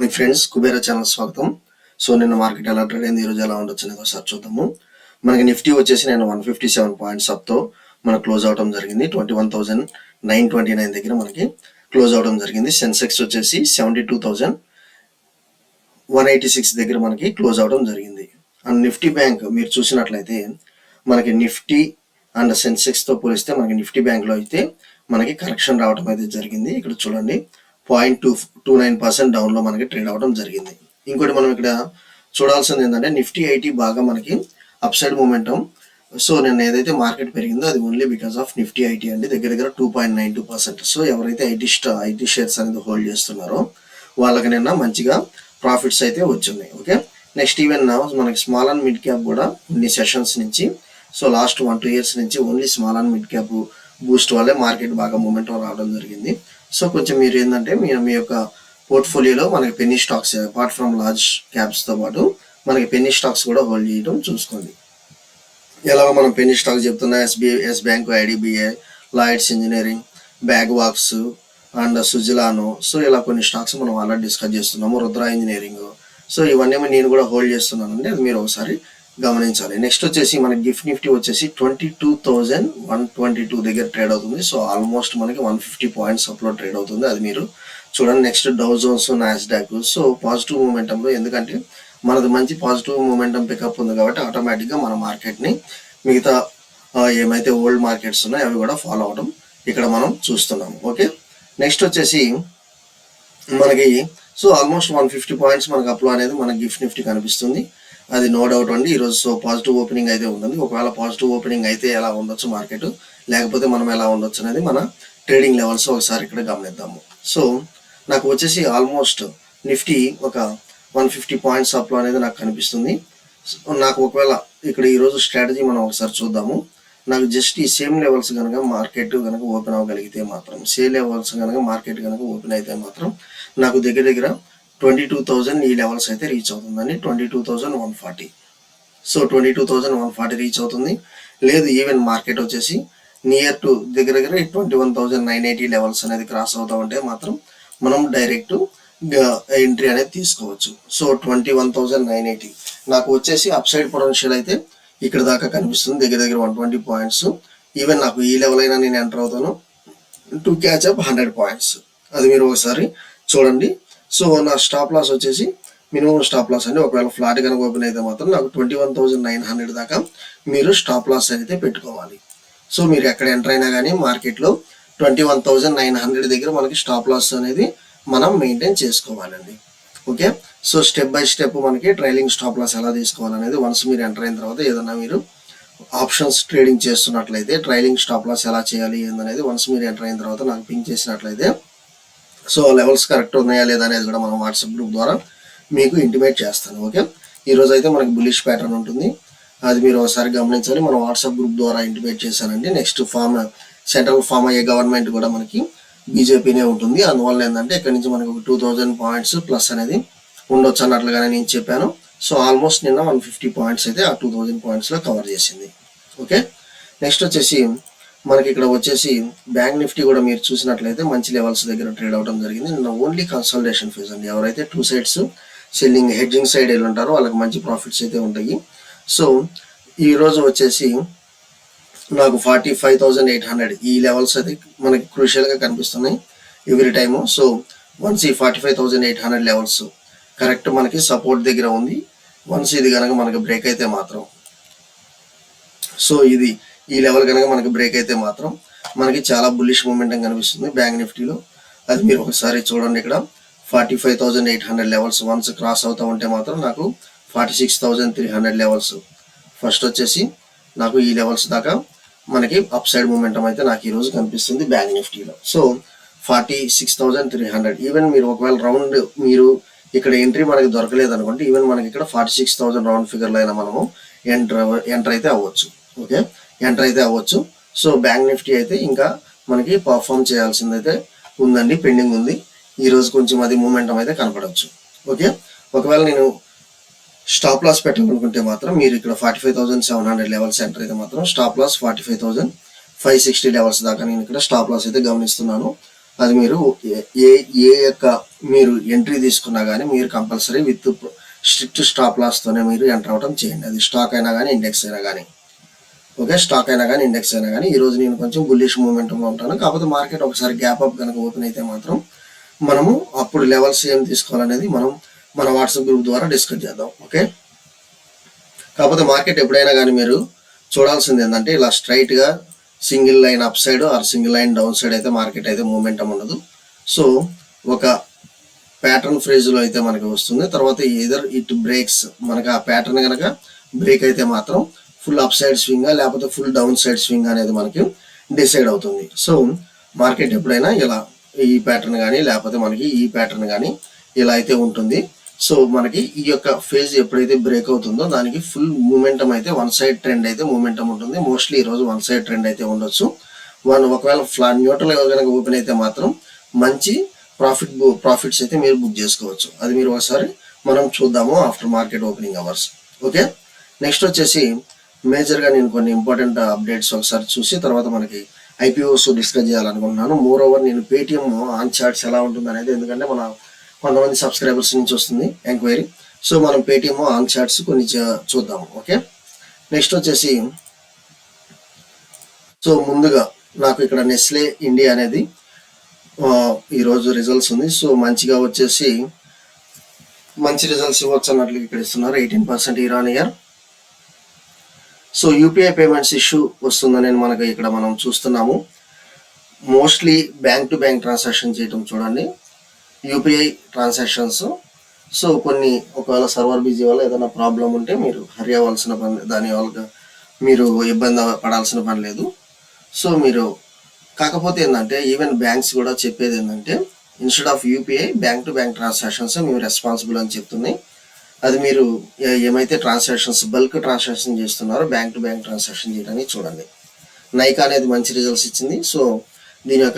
మీ friends Kubera channel స్వాగతం. So నిన్న market ఎలా ట్రేడ్ అయింది, ఈరోజు ఎలా ఉండొచ్చు అనేది ఒకసారి చూద్దాము. మనకి నిఫ్టీ వచ్చేసి నేను 157 పాయింట్స్ అప్తో మనకు క్లోజ్ అవడం జరిగింది. 21,929 దగ్గర మనకి క్లోజ్ అవడం జరిగింది. సెన్సెక్స్ వచ్చేసి 72,186 దగ్గర మనకి క్లోజ్ అవడం జరిగింది. అండ్ నిఫ్టీ బ్యాంక్ మీరు చూసినట్లయితే మనకి నిఫ్టీ అండ్ సెన్సెక్స్తో పోలిస్తే మనకి నిఫ్టీ బ్యాంక్లో అయితే మనకి కరెక్షన్ రావడం అయితే జరిగింది. ఇక్కడ చూడండి 0.29% డౌన్లో మనకి ట్రేడ్ అవడం జరిగింది. ఇంకోటి మనం ఇక్కడ చూడాల్సింది ఏంటంటే నిఫ్టీ ఐటీ బాగా మనకి అప్ సైడ్ మూమెంటం. సో నిన్న ఏదైతే మార్కెట్ పెరిగిందో అది only because of Nifty IT అండి, దగ్గర 2.92%. సో ఎవరైతే ఐటీ షేర్స్ అనేది హోల్డ్ చేస్తున్నారో వాళ్ళకి నిన్న మంచిగా ప్రాఫిట్స్ అయితే వచ్చినాయి. ఓకే, నెక్స్ట్ ఈవెన్ మనకి స్మాల్ అండ్ మిడ్ క్యాప్ కూడా కొన్ని సెషన్స్ నుంచి, సో లాస్ట్ 1-2 ఇయర్స్ నుంచి only small and mid cap Boost వల్లే మార్కెట్ బాగా మూమెంటం రావడం జరిగింది. సో కొంచెం మీరు ఏంటంటే మీ యొక్క పోర్ట్ఫోలియోలో మనకి penny stocks apart from large క్యాప్స్తో పాటు మనకి పెన్నీ స్టాక్స్ కూడా హోల్డ్ చేయడం చూసుకోండి. ఎలాగో మనం పెన్నీ స్టాక్స్ చెప్తున్నా Yes Bank, IDBI, Lloyds Engineering, బ్యాగ్ వాక్స్ అండ్ సుజిలానో. సో ఇలా కొన్ని స్టాక్స్ మనం ఆల్రెడీ డిస్కస్ చేస్తున్నాము. రుద్ర ఇంజనీరింగ్. సో ఇవన్నీ నేను కూడా హోల్డ్ చేస్తున్నానండి, అది మీరు ఒకసారి గమనించాలి. నెక్స్ట్ వచ్చేసి మనకి గిఫ్ట్ నిఫ్టీ వచ్చేసి 22,122 దగ్గర ట్రేడ్ అవుతుంది. సో ఆల్మోస్ట్ మనకి 150 పాయింట్స్ అప్లో ట్రేడ్ అవుతుంది, అది మీరు చూడండి. Next Dow Jones, Nasdaq. So positive మూమెంటంలో, ఎందుకంటే మనది మంచి పాజిటివ్ మూమెంటం పికప్ ఉంది కాబట్టి ఆటోమేటిక్గా మన మార్కెట్ని మిగతా ఏమైతే ఓల్డ్ మార్కెట్స్ ఉన్నాయో అవి కూడా ఫాలో అవడం ఇక్కడ మనం చూస్తున్నాము. ఓకే, నెక్స్ట్ వచ్చేసి మనకి సో ఆల్మోస్ట్ 150 పాయింట్స్ మనకి అప్లో అనేది మన గిఫ్ట్ నిఫ్టీ కనిపిస్తుంది, అది నో డౌట్ అండి. ఈరోజు సో పాజిటివ్ ఓపెనింగ్ అయితే ఉందండి. ఒకవేళ పాజిటివ్ ఓపెనింగ్ అయితే ఎలా ఉండొచ్చు మార్కెట్, లేకపోతే మనం ఎలా ఉండొచ్చు అనేది మన ట్రేడింగ్ లెవెల్స్ ఒకసారి ఇక్కడ గమనిద్దాము. సో నాకు వచ్చేసి ఆల్మోస్ట్ నిఫ్టీ ఒక 150 పాయింట్స్ అప్లో అనేది నాకు కనిపిస్తుంది. నాకు ఒకవేళ ఇక్కడ ఈరోజు స్ట్రాటజీ మనం ఒకసారి చూద్దాము. నాకు జస్ట్ ఈ సేమ్ లెవెల్స్ కనుక మార్కెట్ కనుక ఓపెన్ అవ్వగలిగితే మాత్రం, సేమ్ లెవెల్స్ కనుక మార్కెట్ కనుక ఓపెన్ అయితే మాత్రం నాకు దగ్గర 22,000 ఈ లెవెల్స్ అయితే రీచ్ అవుతుందండి. 22,140. సో 22,140 రీచ్ అవుతుంది. లేదు ఈవెన్ మార్కెట్ వచ్చేసి నియర్ టు దగ్గర 21,980 లెవెల్స్ అనేది క్రాస్ అవుతా ఉంటే మాత్రం మనం డైరెక్ట్ ఎంట్రీ అనేది తీసుకోవచ్చు. సో 21,980 నాకు వచ్చేసి అప్ సైడ్ పొటెన్షియల్ అయితే ఇక్కడ దాకా కనిపిస్తుంది, దగ్గర 120 పాయింట్స్. ఈవెన్ నాకు ఈ లెవెల్ అయినా నేను ఎంటర్ అవుతాను టు క్యాచ్ అప్ 100 పాయింట్స్, అది మీరు ఒకసారి చూడండి. సో నా స్టాప్ లాస్ వచ్చేసి మినిమం స్టాప్ లాస్ అండి. ఒకవేళ ఫ్లాట్ కనుక ఓపెన్ అయితే మాత్రం నాకు 21,900 దాకా మీరు స్టాప్ లాస్ అయితే పెట్టుకోవాలి. సో మీరు ఎక్కడ ఎంటర్ అయినా కానీ మార్కెట్లో 21,900 దగ్గర మనకి స్టాప్ లాస్ అనేది మనం మెయింటైన్ చేసుకోవాలండి. Okay, so step by step మనకి ట్రైలింగ్ స్టాప్ లాస్ ఎలా తీసుకోవాలనేది వన్స్ మీరు ఎంటర్ అయిన తర్వాత, ఏదన్నా మీరు ఆప్షన్స్ ట్రేడింగ్ చేస్తున్నట్లయితే ట్రైలింగ్ స్టాప్ లాస్ ఎలా చేయాలి ఏందనేది వన్స్ మీరు ఎంటర్ అయిన తర్వాత నాకు పింక్ చేసినట్లయితే, సో లెవెల్స్ కరెక్ట్ ఉన్నాయా లేదా అనేది కూడా మనం వాట్సాప్ గ్రూప్ ద్వారా మీకు ఇంటిమేట్ చేస్తాను. ఓకే, ఈరోజు అయితే మనకి బుల్లిష్ ప్యాటర్న్ ఉంటుంది, అది మీరు ఒకసారి గమనించాలి. మనం వాట్సాప్ గ్రూప్ ద్వారా ఇంటిమేట్ చేశానండి. నెక్స్ట్ సెంట్రల్ ఫామ్ అయ్యే గవర్నమెంట్ కూడా మనకి బీజేపీనే ఉంటుంది. అందువల్ల ఏంటంటే ఇక్కడ నుంచి మనకు 2,000 పాయింట్స్ ప్లస్ అనేది ఉండొచ్చు అన్నట్లుగానే నేను చెప్పాను. సో ఆల్మోస్ట్ నిన్న 150 పాయింట్స్ అయితే ఆ 2,000 పాయింట్స్లో కవర్ చేసింది. ఓకే, నెక్స్ట్ వచ్చేసి మనకి ఇక్కడ వచ్చేసి బ్యాంక్ నిఫ్టీ కూడా మీరు చూసినట్లయితే మంచి లెవెల్స్ దగ్గర ట్రేడ్ అవడం జరిగింది. నిన్న ఓన్లీ కన్సల్టేషన్ ఫీజ్ అండి. ఎవరైతే 2 సైడ్స్ సెల్లింగ్ హెడ్జింగ్ సైడ్ వెళ్ళి ఉంటారో వాళ్ళకి మంచి ప్రాఫిట్స్ అయితే ఉంటాయి. సో ఈరోజు వచ్చేసి నాకు 45,800 ఈ లెవెల్స్ అయితే మనకి క్రూషియల్గా కనిపిస్తున్నాయి ఎవ్రీ టైము. సో వన్స్ ఈ 45,800 లెవెల్స్ కరెక్ట్ మనకి సపోర్ట్ దగ్గర ఉంది. వన్స్ ఇది కనుక మనకి బ్రేక్ అయితే మాత్రం, సో ఇది ఈ లెవెల్ కనుక మనకి బ్రేక్ అయితే మాత్రం మనకి చాలా బుల్లిష్ మూమెంటం కనిపిస్తుంది బ్యాంక్ నిఫ్టీలో. అది మీరు ఒకసారి చూడండి. ఇక్కడ 45,800 లెవెల్స్ వన్స్ క్రాస్ అవుతూ ఉంటే మాత్రం నాకు 46,300 లెవెల్స్ ఫస్ట్ వచ్చేసి నాకు ఈ లెవెల్స్ దాకా మనకి అప్ సైడ్ మూమెంటం అయితే నాకు ఈరోజు కనిపిస్తుంది బ్యాంక్ నిఫ్టీలో. సో 46,300 ఈవెన్ మీరు ఒకవేళ రౌండ్ మీరు ఇక్కడ ఎంట్రీ మనకి దొరకలేదు అనుకుంటే ఈవెన్ మనకి ఇక్కడ 46,000 రౌండ్ ఫిగర్లో అయినా మనము ఎంటర్ అయితే అవ్వచ్చు. ఓకే, ఎంటర్ అయితే అవ్వచ్చు. సో బ్యాంక్ నిఫ్టీ అయితే ఇంకా మనకి పర్ఫామ్ చేయాల్సిందైతే ఉందండి, పెండింగ్ ఉంది. ఈరోజు కొంచెం అది మూమెంటం అయితే కనపడవచ్చు. ఓకే, ఒకవేళ నేను స్టాప్ లాస్ పెట్టాలనుకుంటే మాత్రం మీరు ఇక్కడ 45,700 లెవెల్స్ ఎంటర్ అయితే మాత్రం స్టాప్ లాస్ 45,560 లెవెల్స్ దాకా నేను ఇక్కడ స్టాప్ లాస్ అయితే గమనిస్తున్నాను. అది మీరు ఏ ఏ యొక్క మీరు ఎంట్రీ తీసుకున్నా కానీ మీరు కంపల్సరీ విత్ స్ట్రిక్ట్ స్టాప్ లాస్తోనే మీరు ఎంటర్ అవడం చేయండి. అది స్టాక్ అయినా కానీ ఇండెక్స్ అయినా కానీ. ఓకే, స్టాక్ అయినా కానీ ఇండెక్స్ అయినా కానీ. ఈరోజు నేను కొంచెం బుల్లిష్ మూమెంట్లో ఉంటాను. కాకపోతే మార్కెట్ ఒకసారి గ్యాప్ అప్ కనుక ఓపెన్ అయితే మాత్రం మనము అప్పుడు లెవెల్స్ ఏం తీసుకోవాలనేది మనం మన వాట్సాప్ గ్రూప్ ద్వారా డిస్కస్ చేద్దాం. ఓకే, కాకపోతే మార్కెట్ ఎప్పుడైనా కానీ మీరు చూడాల్సింది ఏంటంటే ఇలా స్ట్రైట్గా single line up side or single line down side అయితే మార్కెట్ అయితే మూమెంటం ఉండదు. సో ఒక ప్యాటర్న్ ఫ్రేజ్లో అయితే మనకి వస్తుంది. తర్వాత ఎదర్ ఇట్ బ్రేక్స్, మనకి ఆ ప్యాటర్న్ కనుక బ్రేక్ అయితే మాత్రం ఫుల్ అప్ సైడ్ స్వింగ్ లేకపోతే ఫుల్ డౌన్ సైడ్ స్వింగ్ అనేది మనకి డిసైడ్ అవుతుంది. సో మార్కెట్ ఎప్పుడైనా ఇలా ఈ ప్యాటర్న్ కానీ లేకపోతే మనకి ఈ ప్యాటర్న్ కానీ ఇలా అయితే ఉంటుంది. సో మనకి ఈ యొక్క ఫేజ్ ఎప్పుడైతే బ్రేక్ అవుతుందో దానికి ఫుల్ మూమెంటం అయితే వన్ సైడ్ ట్రెండ్ అయితే మూమెంటం ఉంటుంది. మోస్ట్లీ ఈరోజు వన్ సైడ్ ట్రెండ్ అయితే ఉండొచ్చు. ఒకవేళ ఫ్లాట్ న్యూట్రల్ కనుక ఓపెన్ అయితే మాత్రం మంచి ప్రాఫిట్స్ అయితే మీరు బుక్ చేసుకోవచ్చు. అది మీరు ఒకసారి మనం చూద్దాము after market opening hours. Okay, next వచ్చేసి మేజర్గా నేను కొన్ని ఇంపార్టెంట్ అప్డేట్స్ ఒకసారి చూసి తర్వాత మనకి ఐపీఓస్ డిస్కస్ చేయాలనుకుంటున్నాను. మోర్ ఓవర్ నేను పేటిఎం ఆన్ చార్ట్స్ ఎలా ఉంటుంది అనేది, ఎందుకంటే మన కొంతమంది సబ్స్క్రైబర్స్ నుంచి వస్తుంది ఎంక్వైరీ. సో మనం పేటిఎం ఆన్ చార్ట్స్ కొన్ని చూద్దాము. ఓకే, నెక్స్ట్ వచ్చేసి సో ముందుగా నాకు ఇక్కడ నెస్లే ఇండియా అనేది ఈరోజు రిజల్ట్స్ ఉంది. సో మంచిగా వచ్చేసి మంచి రిజల్ట్స్ ఇవ్వచ్చు అన్నట్లు ఇక్కడ ఇస్తున్నారు. 18% year on year. So UPI payments issue వస్తుందని మనకు ఇక్కడ మనం చూస్తున్నాము. Mostly bank to bank transaction చేయటం చూడండి, యూపీఐ ట్రాన్సాక్షన్స్. సో కొన్ని ఒకవేళ సర్వర్ బిజీ వల్ల ఏదైనా ప్రాబ్లం ఉంటే మీరు హరి అవ్వాల్సిన పని, దాని వల్ల మీరు ఇబ్బంది పడాల్సిన పని లేదు. సో మీరు కాకపోతే ఏంటంటే ఈవెన్ బ్యాంక్స్ కూడా చెప్పేది ఏంటంటే instead of UPI bank to bank transactions మేము రెస్పాన్సిబుల్ అని చెప్తున్నాయి. అది మీరు ఏమైతే ట్రాన్సాక్షన్స్ బల్క్ ట్రాన్సాక్షన్ చేస్తున్నారో బ్యాంక్ టు బ్యాంక్ ట్రాన్సాక్షన్ చేయడానికి చూడండి. నైకా అనేది మంచి రిజల్ట్స్ ఇచ్చింది. సో దీని యొక్క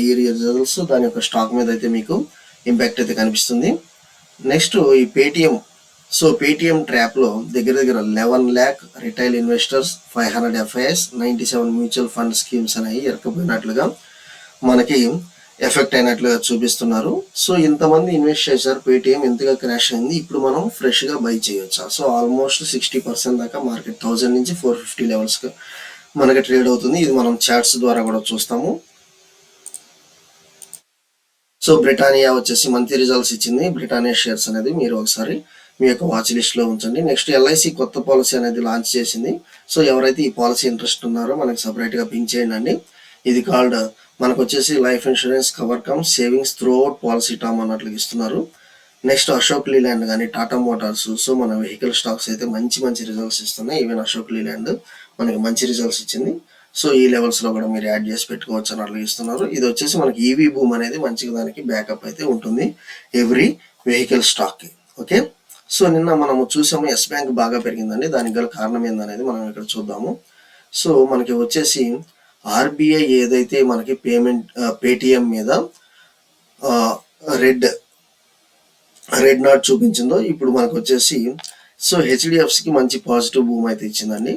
ఈ రిజల్ట్స్ దాని యొక్క స్టాక్ మీద అయితే మీకు ఇంపాక్ట్ అయితే కనిపిస్తుంది. నెక్స్ట్ ఈ పేటిఎం. సో పేటిఎం ట్రాప్లో దగ్గర 11 lakh retail investors, 500 FIIs, 97 mutual fund schemes అనేవి ఎరకపోయినట్లుగా మనకి ఎఫెక్ట్ అయినట్లుగా చూపిస్తున్నారు. సో ఇంతమంది ఇన్వెస్ట్ చేశారు, పేటిఎం ఎంతగా క్రాష్ అయింది, ఇప్పుడు మనం ఫ్రెష్గా బై చేయొచ్చా? సో ఆల్మోస్ట్ 60% దాకా మార్కెట్ 1000 నుంచి 450 లెవెల్స్గా మనకి ట్రేడ్ అవుతుంది. ఇది మనం చార్ట్స్ ద్వారా కూడా చూస్తాము. సో బ్రిటానియా వచ్చేసి మంచి రిజల్ట్స్ ఇచ్చింది. బ్రిటానియా షేర్స్ అనేది మీరు ఒకసారి మీ యొక్క వాచ్ లిస్ట్లో ఉంచండి. నెక్స్ట్ ఎల్ఐసి కొత్త పాలసీ అనేది లాంచ్ చేసింది. సో ఎవరైతే ఈ పాలసీ ఇంట్రెస్ట్ ఉన్నారో మనకి సపరేట్గా పింక్ చేయండి. ఇది కాల్డ్ మనకు వచ్చేసి life insurance cover come savings through out policy term అన్నట్లు ఇస్తున్నారు. నెక్స్ట్ అశోక్ లీలాండ్ కానీ టాటా మోటార్స్. సో మన వెహికల్ స్టాక్స్ అయితే మంచి రిజల్ట్స్ ఇస్తున్నాయి. ఈవెన్ అశోక్ లీలాండ్ మనకి మంచి రిజల్ట్స్ ఇచ్చింది. సో ఈ లెవెల్స్లో కూడా మీరు యాడ్ చేసి పెట్టుకోవచ్చు అన్నట్లు ఇస్తున్నారు. ఇది వచ్చేసి మనకి ఈవీ బూమ్ అనేది మంచిగా దానికి బ్యాకప్ అయితే ఉంటుంది ఎవ్రీ వెహికల్ స్టాక్కి. ఓకే, సో నిన్న మనము చూసాము ఎస్ బ్యాంక్ బాగా పెరిగిందండి. దానికి గల కారణం ఏందనేది మనం ఇక్కడ చూద్దాము. సో మనకి వచ్చేసి ఆర్బీఐ ఏదైతే మనకి పేటిఎం మీద రెడ్ నాట్ చూపించిందో ఇప్పుడు మనకు వచ్చేసి సో హెచ్డిఎఫ్సికి మంచి పాజిటివ్ బూమ్ అయితే ఇచ్చిందండి.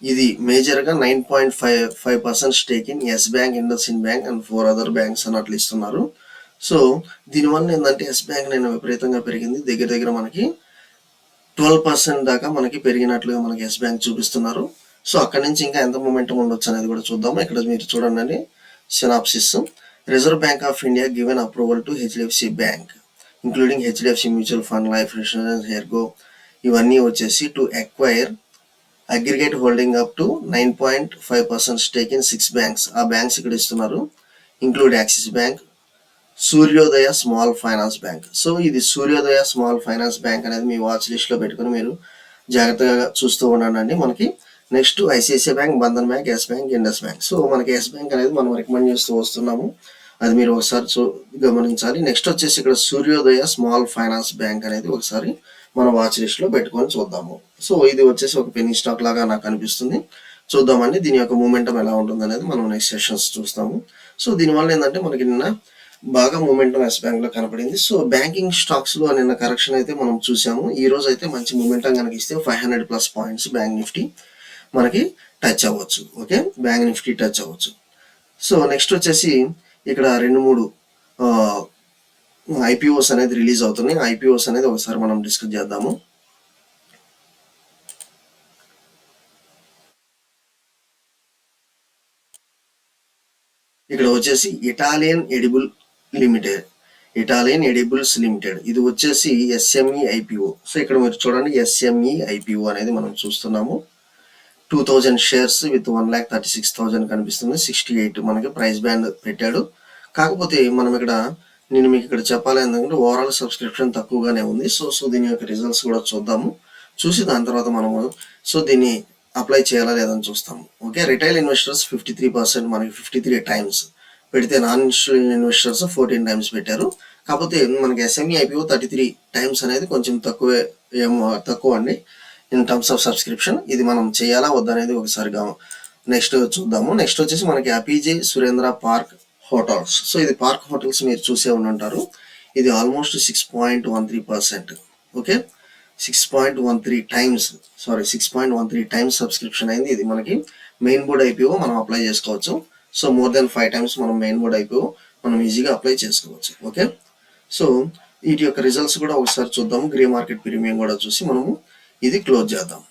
ఇది మేజర్గా 9.55% stake in Yes bank, IndusInd bank and 4 other banks అన్నట్లు ఇస్తున్నారు. సో దీనివల్ల ఏంటంటే ఎస్ బ్యాంక్ నేను విపరీతంగా పెరిగింది. దగ్గర మనకి 12% దాకా మనకి పెరిగినట్లుగా మనకి ఎస్ బ్యాంక్ చూపిస్తున్నారు. సో అక్కడి నుంచి ఇంకా ఎంత మూమెంటం ఉండొచ్చు అనేది కూడా చూద్దాము. ఇక్కడ మీరు చూడండి synopsis. Reserve Bank of India given approval to HDFC Bank including HDFC mutual fund, life insurance, ergo ఇవన్నీ వచ్చేసి to acquire aggregate holding up to 9.5% stake in 6 banks. ఆ బ్యాంక్స్ ఇక్కడ ఇస్తున్నారు, include Axis Bank, Suryoday small finance bank. So ఇది Suryoday small finance bank అనేది మీ watch లిస్ట్లో పెట్టుకుని మీరు జాగ్రత్తగా చూస్తూ ఉండండి. మనకి next ICICI bank, Bandhan bank, Yes bank, Indus bank. So మనకి ఎస్ బ్యాంక్ అనేది మనం రికమెండ్ చేస్తూ వస్తున్నాము, అది మీరు ఒకసారి గమనించాలి. నెక్స్ట్ వచ్చేసి ఇక్కడ సూర్యోదయ స్మాల్ ఫైనాన్స్ బ్యాంక్ అనేది ఒకసారి మన వాచ్ లిస్ట్లో పెట్టుకొని చూద్దాము. సో ఇది వచ్చేసి ఒక పెనీ స్టాక్ లాగా నాకు అనిపిస్తుంది. చూద్దామండి దీని యొక్క మూమెంటం ఎలా ఉంటుంది అనేది మనం నెక్స్ట్ సెషన్స్ చూస్తాము. సో దీనివల్ల ఏంటంటే మనకి నిన్న బాగా మూమెంటం ఎస్ బ్యాంక్లో కనపడింది. సో బ్యాంకింగ్ స్టాక్స్లో నిన్న కరెక్షన్ అయితే మనం చూసాము. ఈ రోజు అయితే మంచి మూమెంటం కనుక ఇస్తే 500+ పాయింట్స్ బ్యాంక్ నిఫ్టీ మనకి టచ్ అవ్వచ్చు. ఓకే, బ్యాంక్ నిఫ్టీ టచ్ అవ్వచ్చు. సో నెక్స్ట్ వచ్చేసి ఇక్కడ 2-3 ఐపీఓస్ అనేది రిలీజ్ అవుతున్నాయి. ఐపీఓస్ అనేది ఒకసారి మనం డిస్కస్ చేద్దాము. ఇక్కడ వచ్చేసి ఇటాలియన్ ఎడిబుల్స్ లిమిటెడ్, ఇది వచ్చేసి ఎస్ఎంఈ ఐపీఓ. సో ఇక్కడ మీరు చూడండి, ఎస్ఎంఈ ఐపీఓ అనేది మనం చూస్తున్నాము. 2000 షేర్స్ విత్ 1,36,000 కనిపిస్తుంది. 68 మనకి ప్రైస్ బ్యాండ్ పెట్టాడు. కాకపోతే మనం నేను మీకు ఇక్కడ చెప్పాలి ఏంటంటే ఓవరాల్ సబ్స్క్రిప్షన్ తక్కువగానే ఉంది. సో దీని యొక్క రిజల్ట్స్ కూడా చూద్దాము. చూసి దాని తర్వాత మనము దీన్ని అప్లై చేయాలా లేదని చూస్తాము. ఓకే, రిటైల్ ఇన్వెస్టర్స్ 53%, మనకి 53 టైమ్స్ పెడితే నాన్ ఇన్స్టిట్యూషనల్ ఇన్వెస్టర్స్ 14 టైమ్స్ పెట్టారు. కాకపోతే మనకి ఎస్ఎంఈ ఐపీఓ 33 టైమ్స్ అనేది కొంచెం తక్కువ అండి ఇన్ టర్మ్స్ ఆఫ్ సబ్స్క్రిప్షన్. ఇది మనం చేయాలా వద్దా అనేది ఒకసారిగా నెక్స్ట్ చూద్దాము. నెక్స్ట్ వచ్చేసి మనకి అపీజే సురేంద్ర పార్క్ హోటల్స్. సో ఇది పార్క్ హోటల్స్ మీరు చూసే ఉంటారు. ఇది ఆల్మోస్ట్ 6.13%. ఓకే, 6.13 టైమ్స్ సబ్స్క్రిప్షన్ అయింది. ఇది మనకి మెయిన్ బోర్డ్ ఐపీఓ మనం అప్లై చేసుకోవచ్చు. సో మోర్ దెన్ 5 టైమ్స్ మనం మెయిన్ బోర్డ్ ఐపీఓ మనం ఈజీగా అప్లై చేసుకోవచ్చు. ఓకే, సో వీటి యొక్క రిజల్ట్స్ కూడా ఒకసారి చూద్దాము. గ్రే మార్కెట్ ప్రీమియం కూడా చూసి మనము ఇది క్లోజ్ చేద్దాం.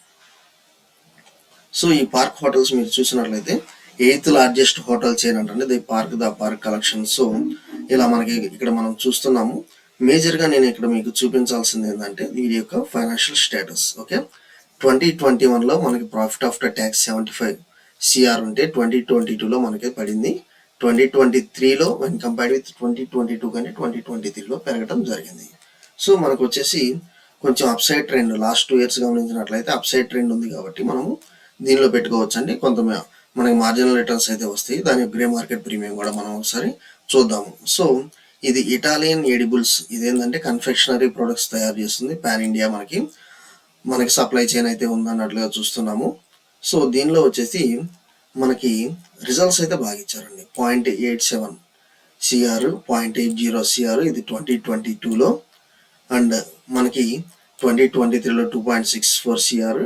సో ఈ పార్క్ హోటల్స్ మీరు చూసినట్లయితే 8th లార్జెస్ట్ హోటల్ చైన్ అంటే ద పార్క్ కలెక్షన్. సో ఇలా మనకి ఇక్కడ మనం చూస్తున్నాము. మేజర్గా నేను ఇక్కడ మీకు చూపించాల్సింది ఏంటంటే వీరి యొక్క ఫైనాన్షియల్ స్టేటస్. ఓకే, 2021లో మనకి ప్రాఫిట్ ఆఫ్టర్ ట్యాక్స్ 75 CR ఉంటే 2022లో మనకి పడింది. 2023లో వెన్ కంపేర్డ్ విత్ 2022 కానీ 2023లో పెరగడం జరిగింది. సో మనకు వచ్చేసి కొంచెం అప్సైడ్ ట్రెండ్ లాస్ట్ 2 years గమనించినట్లయితే అప్సైడ్ ట్రెండ్ ఉంది కాబట్టి మనము దీనిలో పెట్టుకోవచ్చు అండి. కొంత మనకి మార్జినల్ రిటర్న్స్ అయితే వస్తాయి. దాని గ్రే మార్కెట్ ప్రీమియం కూడా మనం ఒకసారి చూద్దాము. సో ఇది ఇటాలియన్ ఎడిబుల్స్, ఇదేంటంటే కన్ఫెక్షనరీ ప్రొడక్ట్స్ తయారు చేస్తుంది. పాన్ ఇండియా మనకి సప్లై చైన్ అయితే ఉందన్నట్లుగా చూస్తున్నాము. సో దీనిలో వచ్చేసి మనకి రిజల్ట్స్ అయితే బాగా ఇచ్చారండి. 0.87 CR, 0.80 CR ఇది 2022లో, అండ్ మనకి 2023లో 2.64 CR,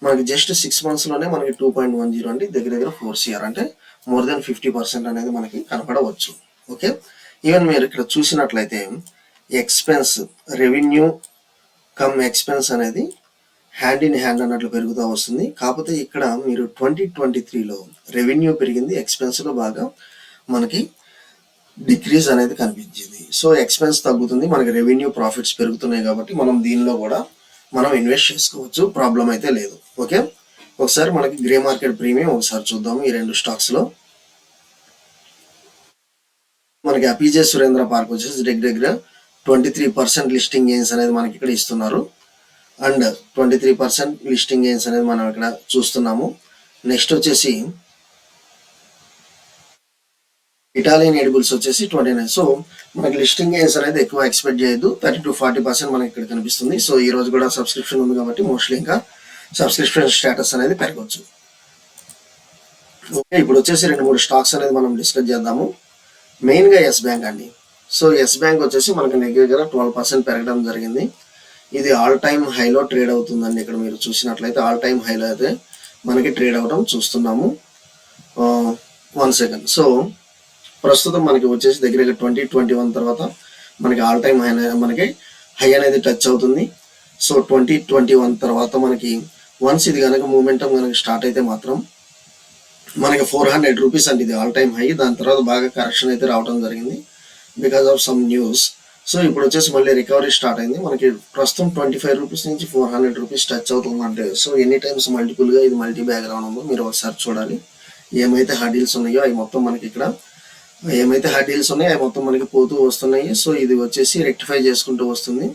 మనకి జస్ట్ 6 monthsలోనే మనకి 2.10 అంటే దగ్గర 4 CR, అంటే మోర్ దెన్ 50% అనేది మనకి కనపడవచ్చు. ఓకే, ఈవెన్ మీరు ఇక్కడ చూసినట్లయితే రెవెన్యూ కమ్ ఎక్స్పెన్స్ అనేది హ్యాండ్ ఇన్ హ్యాండ్ అన్నట్లు పెరుగుతూ వస్తుంది. కాకపోతే ఇక్కడ మీరు 2023లో రెవెన్యూ పెరిగింది, ఎక్స్పెన్స్లో బాగా మనకి డిక్రీజ్ అనేది కనిపించింది. సో ఎక్స్పెన్స్ తగ్గుతుంది, మనకి రెవెన్యూ ప్రాఫిట్స్ పెరుగుతున్నాయి కాబట్టి మనం దీనిలో కూడా మనం ఇన్వెస్ట్ చేసుకోవచ్చు, ప్రాబ్లం అయితే లేదు. ఓకే, ఒకసారి మనకి గ్రే మార్కెట్ ప్రీమియం ఒకసారి చూద్దాము. ఈ 2 స్టాక్స్లో మనకి అపీజే సురేంద్ర పార్క్ వచ్చేసి దగ్గర 23% లిస్టింగ్ గెయిన్స్ అనేది మనకి ఇక్కడ ఇస్తున్నారు. అండ్ 23% లిస్టింగ్ గెయిన్స్ అనేది మనం ఇక్కడ చూస్తున్నాము. నెక్స్ట్ వచ్చేసి ఇటాలియన్ ఎడిబుల్స్ వచ్చేసి 29. సో మనకి లిస్టింగ్ గెయిన్స్ అనేది ఎక్కువ ఎక్స్పెక్ట్ చేయొద్దు, 30-40% మనకి ఇక్కడ కనిపిస్తుంది. సో ఈ రోజు కూడా సబ్స్క్రిప్షన్ ఉంది కాబట్టి మోస్ట్లీ ఇంకా సబ్స్క్రిప్షన్ స్టేటస్ అనేది పెరగవచ్చు. ఓకే, ఇప్పుడు వచ్చేసి 2-3 స్టాక్స్ అనేది మనం డిస్కస్ చేద్దాము. మెయిన్గా ఎస్ బ్యాంక్ అండి. సో ఎస్ బ్యాంక్ వచ్చేసి మనకి దగ్గర 12% పెరగడం జరిగింది. ఇది ఆల్ టైమ్ హైలో ట్రేడ్ అవుతుందండి. ఇక్కడ మీరు చూసినట్లయితే ఆల్ టైమ్ హైలో అయితే మనకి ట్రేడ్ అవడం చూస్తున్నాము. 1 సెకండ్. సో ప్రస్తుతం మనకి వచ్చేసి దగ్గర 2021 తర్వాత మనకి ఆల్ టైమ్ మనకి హై అనేది టచ్ అవుతుంది. సో 2021 తర్వాత మనకి వన్స్ ఇది కనుక మూమెంటం కనుక స్టార్ట్ అయితే మాత్రం మనకి 400 రూపీస్ అంటే ఇది ఆల్ టైమ్ హై. దాని తర్వాత బాగా కరెక్షన్ అయితే రావడం జరిగింది because of some news. So ఇప్పుడు వచ్చేసి మళ్ళీ రికవరీ స్టార్ట్ అయింది. మనకి ప్రస్తుతం 25 రూపీస్ నుంచి 400 రూపీస్ టచ్ అవుతుందంటే సో ఎనీ టైమ్స్ మల్టిపుల్గా ఇది మల్టీ బ్యాక్గ్రౌండ్ ఉందో మీరు ఒకసారి చూడాలి. ఏమైతే హర్డీల్స్ ఉన్నాయో అవి మొత్తం మనకి ఇక్కడ అవి మొత్తం మనకి పోతూ వస్తున్నాయి. సో ఇది వచ్చేసి రెక్టిఫై చేసుకుంటూ వస్తుంది.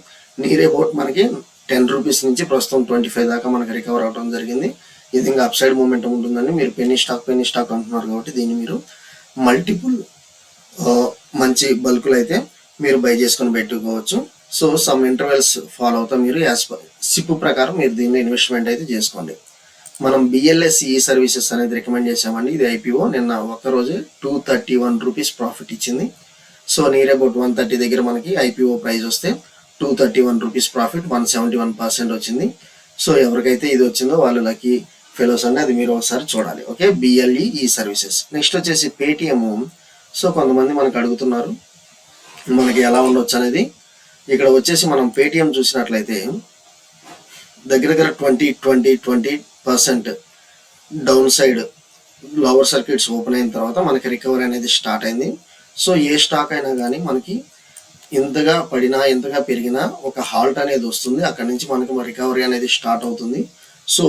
నియర్ అబౌట్ మనకి 10 రూపీస్ నుంచి ప్రస్తుతం 25 దాకా మనకి రికవర్ అవడం జరిగింది. ఇది ఇంకా అప్ సైడ్ మూమెంటం ఉంటుందండి. మీరు పెన్నీ స్టాక్ అంటున్నారు కాబట్టి దీన్ని మీరు మల్టిపుల్ మంచి బల్కులు అయితే మీరు బై చేసుకొని పెట్టుకోవచ్చు. సో సమ్ ఇంటర్వెల్స్ ఫాలో అవుతా మీరు యాజ్ సిప్ ప్రకారం మీరు దీన్ని ఇన్వెస్ట్మెంట్ అయితే చేసుకోండి. మనం బిఎల్ఎస్ ఈ సర్వీసెస్ అనేది రికమెండ్ చేసామండి. ఇది ఐపీఓ నిన్న ఒక్కరోజు 231 రూపీస్ ప్రాఫిట్ ఇచ్చింది. సో నియర్ అబౌట్ 130 దగ్గర మనకి ఐపీఓ ప్రైస్ వస్తే 231 రూపీస్ ప్రాఫిట్, 171% వచ్చింది. సో ఎవరికైతే ఇది వచ్చిందో వాళ్ళు లక్కీ ఫెలోస్ అండి, అది మీరు ఒకసారి చూడాలి. ఓకే, బిఎల్ఈ ఈ సర్వీసెస్. నెక్స్ట్ వచ్చేసి పేటిఎం సో కొంతమంది మనకు అడుగుతున్నారు మనకి ఎలా ఉండొచ్చు అనేది. ఇక్కడ వచ్చేసి మనం పేటిఎం చూసినట్లయితే దగ్గర దగ్గర 20% down side lower circuits open అయిన తర్వాత మనకి రికవరీ అనేది స్టార్ట్ అయింది. సో ఏ స్టాక్ అయినా కానీ మనకి ఇంతగా పడినా ఎంతగా పెరిగినా ఒక హాల్ట్ అనేది వస్తుంది, అక్కడ నుంచి మనకి రికవరీ అనేది స్టార్ట్ అవుతుంది. సో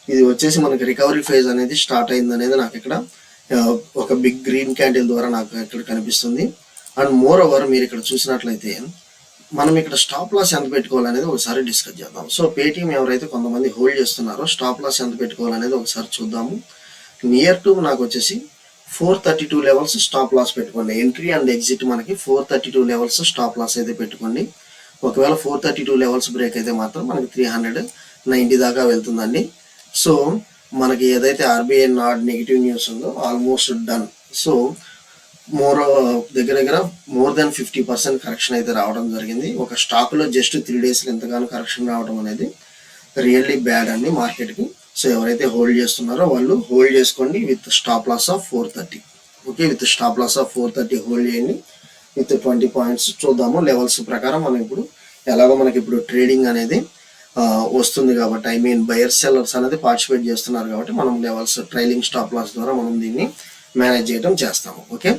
ఇది వచ్చేసి మనకి రికవరీ ఫేజ్ అనేది స్టార్ట్ అయింది అనేది నాకు ఇక్కడ ఒక బిగ్ గ్రీన్ క్యాండిల్ ద్వారా నాకు ఇక్కడ కనిపిస్తుంది. అండ్ మోర్ ఓవర్ మీరు ఇక్కడ చూసినట్లయితే మనం ఇక్కడ స్టాప్ లాస్ ఎంత పెట్టుకోవాలనేది ఒకసారి డిస్కస్ చేద్దాం. సో పేటిఎం ఎవరైతే కొంతమంది హోల్డ్ చేస్తున్నారో స్టాప్ లాస్ ఎంత పెట్టుకోవాలనేది ఒకసారి చూద్దాము. నియర్ టు నాకు వచ్చేసి 432 లెవెల్స్ స్టాప్ లాస్ పెట్టుకోండి. ఎంట్రీ అండ్ ఎగ్జిట్ మనకి 432 లెవెల్స్ స్టాప్ లాస్ అయితే పెట్టుకోండి. ఒకవేళ 432 లెవెల్స్ బ్రేక్ అయితే మాత్రం మనకి 390 దాకా వెళ్తుందండి. సో మనకి ఏదైతే ఆర్బీఐ నాడ్ నెగిటివ్ న్యూస్ ఉందో ఆల్మోస్ట్ డన్. సో దగ్గర దగ్గర మోర్ దెన్ 50% కరెక్షన్ అయితే రావడం జరిగింది. ఒక స్టాక్లో జస్ట్ 3 డేస్లో ఎంతగానో కరెక్షన్ రావడం అనేది రియల్లీ బ్యాడ్ అండి మార్కెట్కి. సో ఎవరైతే హోల్డ్ చేస్తున్నారో వాళ్ళు హోల్డ్ చేసుకోండి with stop loss of 430. Okay, with stop loss of 430 hold చేయండి విత్ 20 పాయింట్స్. చూద్దాము లెవెల్స్ ప్రకారం మనం ఇప్పుడు ఎలాగో మనకి ఇప్పుడు ట్రేడింగ్ అనేది వస్తుంది కాబట్టి బయర్స్ సెల్లర్స్ అనేది పార్టిసిపేట్ చేస్తున్నారు కాబట్టి మనం లెవెల్స్ ట్రైలింగ్ స్టాప్ లాస్ ద్వారా మనం దీన్ని మేనేజ్ చేయడం చేస్తాము. ఓకే,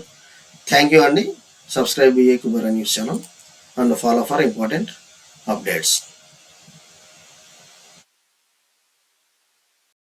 థ్యాంక్ యూ అండి. Subscribe BA Kubera news channel and follow for important updates.